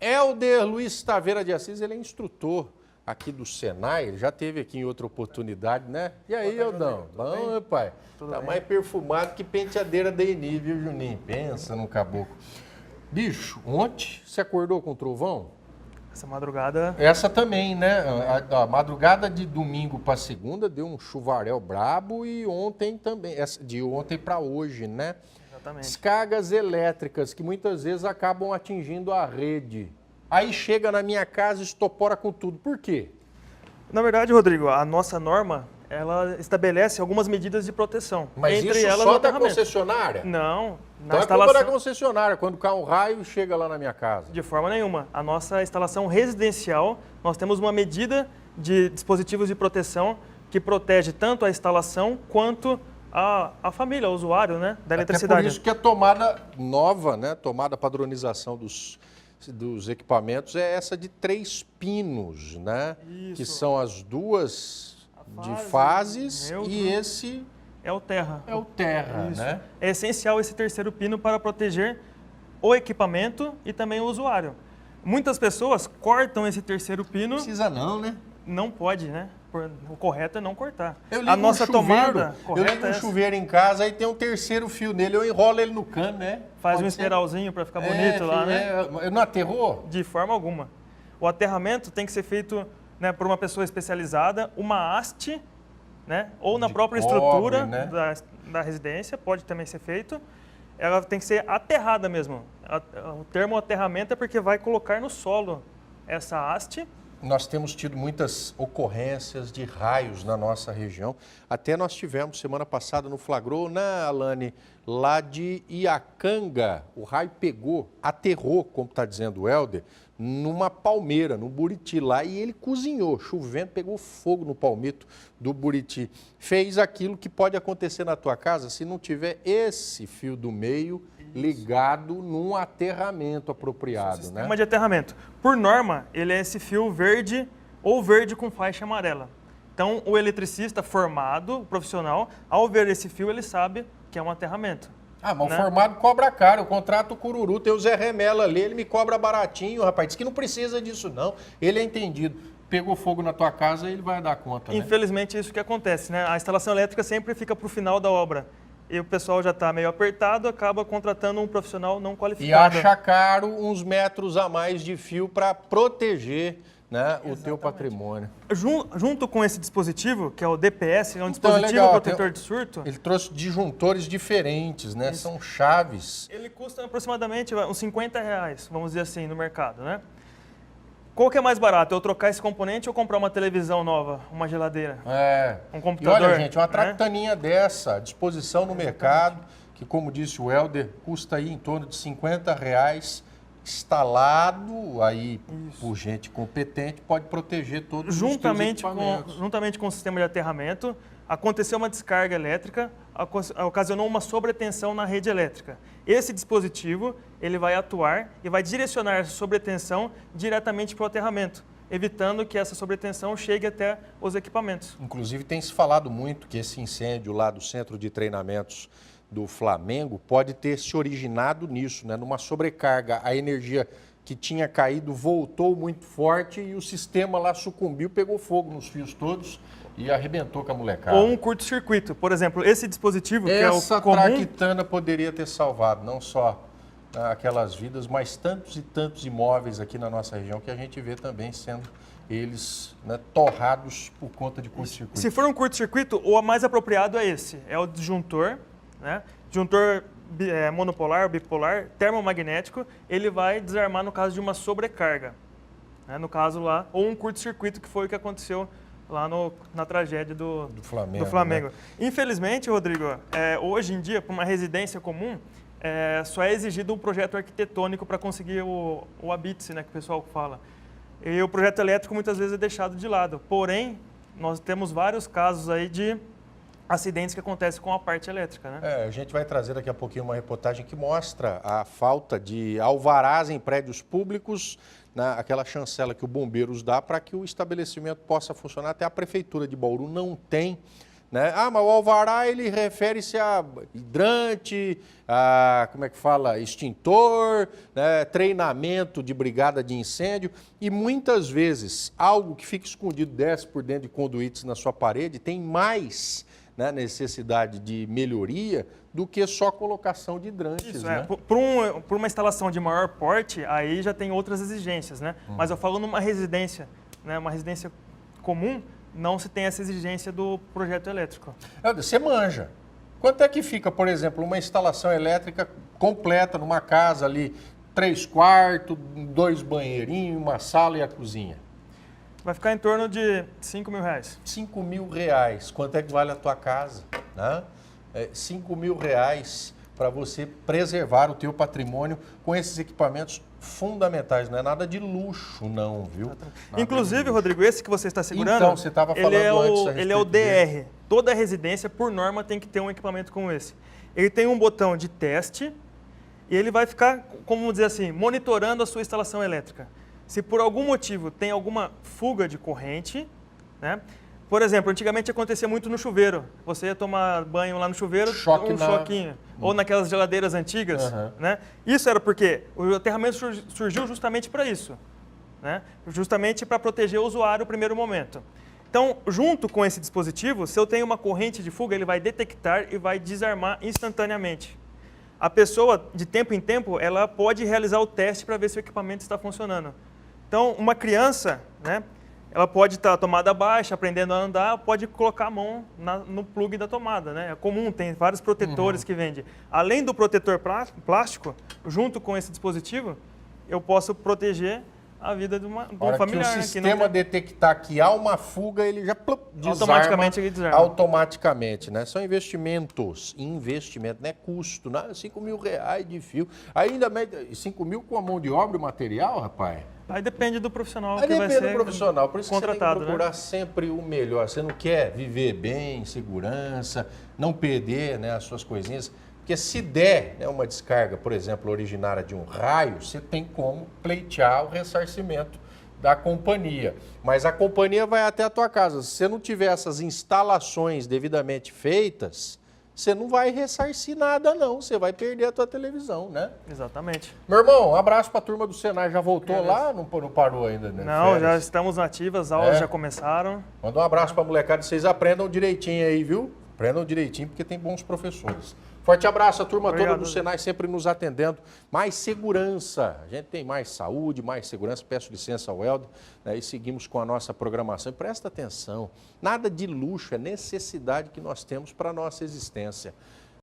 Helder Luiz Taveira de Assis, ele é instrutor aqui do Senai, ele já esteve aqui em outra oportunidade, né? E aí, Eldão? Bom, meu pai? Tá mais perfumado que penteadeira da Eni, viu, Juninho? Pensa no caboclo. Bicho, ontem você acordou com o trovão? Essa madrugada... Essa também, né? A madrugada de domingo para segunda deu um chuvarel brabo e ontem também, de ontem para hoje, né? Exatamente. Descargas elétricas que muitas vezes acabam atingindo a rede. Aí chega na minha casa e estopora com tudo. Por quê? Na verdade, Rodrigo, a nossa norma, ela estabelece algumas medidas de proteção. Mas entre isso elas só o da aterramento. concessionária? Não, Então é culpa da concessionária, quando cai um raio e chega lá na minha casa. De forma nenhuma. A nossa instalação residencial, nós temos uma medida de dispositivos de proteção que protege tanto a instalação quanto a família, o usuário, né, da eletricidade. Por isso que a tomada nova, né, tomada padronização dos equipamentos é essa de 3 pinos, né? Isso. Que são as duas de fases neutro, e esse é o terra. é o terra, Isso. né? É essencial esse terceiro pino para proteger o equipamento e também o usuário. Muitas pessoas cortam esse terceiro pino. Não precisa não, né? Não pode, né? O correto é não cortar. A nossa tomada correta eu ligo um chuveiro em casa, aí tem um terceiro fio nele, eu enrolo ele no cano, né? Faz um espiralzinho para ficar bonito lá, né? Não aterrou? De forma alguma. O aterramento tem que ser feito, né, por uma pessoa especializada, uma haste, né? Ou na própria estrutura, né, da residência, pode também ser feito. Ela tem que ser aterrada mesmo. O termo aterramento é porque vai colocar no solo essa haste. Nós temos tido muitas ocorrências de raios na nossa região. Até nós tivemos semana passada no Flagrou, né, Alane, lá de Iacanga. O raio pegou, aterrou, como está dizendo o Helder, numa palmeira, no Buriti lá, e ele cozinhou, chovendo, pegou fogo no palmito do Buriti. Fez aquilo que pode acontecer na tua casa se não tiver esse fio do meio ligado num aterramento apropriado, né? Sistema de aterramento. Por norma, ele é esse fio verde ou verde com faixa amarela. Então, o eletricista formado, o profissional, ao ver esse fio, ele sabe que é um aterramento. Ah, mas o formado cobra caro, eu contrato o Cururu, tem o Zé Remela ali, ele me cobra baratinho, rapaz, diz que não precisa disso não, ele é entendido. Pegou fogo na tua casa, ele vai dar conta, né? Infelizmente, é isso que acontece, né? A instalação elétrica sempre fica para o final da obra. E o pessoal já está meio apertado, acaba contratando um profissional não qualificado. E acha caro uns metros a mais de fio para proteger, né, o teu patrimônio. Junto com esse dispositivo, que é o DPS, é um dispositivo protetor de surto. Ele trouxe disjuntores diferentes, né? São chaves. Ele custa aproximadamente uns R$50, vamos dizer assim, no mercado, né? Qual que é mais barato? Eu trocar esse componente ou comprar uma televisão nova, uma geladeira? Um computador? E olha, gente, uma tractaninha dessa, à disposição no mercado, que como disse o Helder, custa aí em torno de R$50, instalado aí por gente competente, pode proteger todos os equipamentos. Juntamente com o sistema de aterramento, aconteceu uma descarga elétrica, ocasionou uma sobretensão na rede elétrica. Esse dispositivo ele vai atuar e vai direcionar essa sobretensão diretamente para o aterramento, evitando que essa sobretensão chegue até os equipamentos. Inclusive tem se falado muito que esse incêndio lá do centro de treinamentos do Flamengo pode ter se originado nisso, né? Numa sobrecarga, a energia que tinha caído voltou muito forte e o sistema lá sucumbiu, pegou fogo nos fios todos e arrebentou com a molecada. Ou um curto-circuito. Por exemplo, esse dispositivo, que é o comum... Essa traquitana poderia ter salvado, não só aquelas vidas, mas tantos e tantos imóveis aqui na nossa região que a gente vê também sendo eles, né, torrados por conta de curto-circuito. Se for um curto-circuito, o mais apropriado é esse, é o disjuntor, né? Disjuntor monopolar, bipolar, termomagnético, ele vai desarmar no caso de uma sobrecarga, né? No caso lá, ou um curto-circuito, que foi o que aconteceu lá na tragédia do Flamengo. Né? Infelizmente, Rodrigo, hoje em dia, para uma residência comum, só é exigido um projeto arquitetônico para conseguir o habite-se, né, que o pessoal fala. E o projeto elétrico muitas vezes é deixado de lado. Porém, nós temos vários casos aí de acidentes que acontecem com a parte elétrica, né? A gente vai trazer daqui a pouquinho uma reportagem que mostra a falta de alvarás em prédios públicos, né, aquela chancela que o Bombeiros dá para que o estabelecimento possa funcionar. Até a Prefeitura de Bauru não tem, né? Ah, mas o alvará ele refere-se a hidrante, a, como é que fala, extintor, né? Treinamento de brigada de incêndio e muitas vezes algo que fica escondido, desce por dentro de conduítes na sua parede, tem mais, né, necessidade de melhoria do que só colocação de hidrantes. Isso, né? Por uma instalação de maior porte, aí já tem outras exigências, né? Mas eu falo numa residência, né? Uma residência comum, não se tem essa exigência do projeto elétrico. Você manja. Quanto é que fica, por exemplo, uma instalação elétrica completa numa casa ali, 3 quartos, 2 banheirinhos, uma sala e a cozinha? Vai ficar em torno de R$5.000. R$5.000. Quanto é que vale a tua casa? Né? R$5.000 para você preservar o teu patrimônio com esses equipamentos fundamentais. Não é nada de luxo, não, viu? Nada Inclusive, Rodrigo, esse que você está segurando, então, você estava falando antes ele é o DR. Toda residência, por norma, tem que ter um equipamento como esse. Ele tem um botão de teste e ele vai ficar, como dizer assim, monitorando a sua instalação elétrica. Se por algum motivo tem alguma fuga de corrente, né? Por exemplo, antigamente acontecia muito no chuveiro. Você ia tomar banho lá no chuveiro, choquinho. Ou naquelas geladeiras antigas. Né? Isso era porque o aterramento surgiu justamente para isso. Né? Justamente para proteger o usuário no primeiro momento. Então, junto com esse dispositivo, se eu tenho uma corrente de fuga, ele vai detectar e vai desarmar instantaneamente. A pessoa, de tempo em tempo, ela pode realizar o teste para ver se o equipamento está funcionando. Então, uma criança, né? Ela pode estar tomada baixa, aprendendo a andar, pode colocar a mão no plug da tomada, né? É comum, tem vários protetores que vendem. Além do protetor plástico, junto com esse dispositivo, eu posso proteger a vida de um familiar. Que o sistema detectar que há uma fuga, ele já automaticamente ele desarma. Automaticamente, né? São investimentos. Investimento, não é custo, né? R$5.000 de fio. Ainda 5.000 com a mão de obra e material, rapaz? Aí depende do profissional que vai ser contratado. Por isso você tem que procurar sempre o melhor. Você não quer viver bem, em segurança, não perder, né, as suas coisinhas. Porque se der, né, uma descarga, por exemplo, originária de um raio, você tem como pleitear o ressarcimento da companhia. Mas a companhia vai até a tua casa. Se você não tiver essas instalações devidamente feitas, você não vai ressarcir nada, não. Você vai perder a tua televisão, né? Exatamente. Meu irmão, um abraço para a turma do Senai. Já voltou lá? Não parou ainda, né? Não, já estamos nativas, as aulas já começaram. Manda um abraço para a molecada. Vocês aprendam direitinho aí, viu? Aprendam direitinho, porque tem bons professores. Forte abraço, a turma toda do Senai sempre nos atendendo. Mais segurança. A gente tem mais saúde, mais segurança. Peço licença ao Helder, né, e seguimos com a nossa programação. E presta atenção, nada de luxo, é necessidade que nós temos para a nossa existência.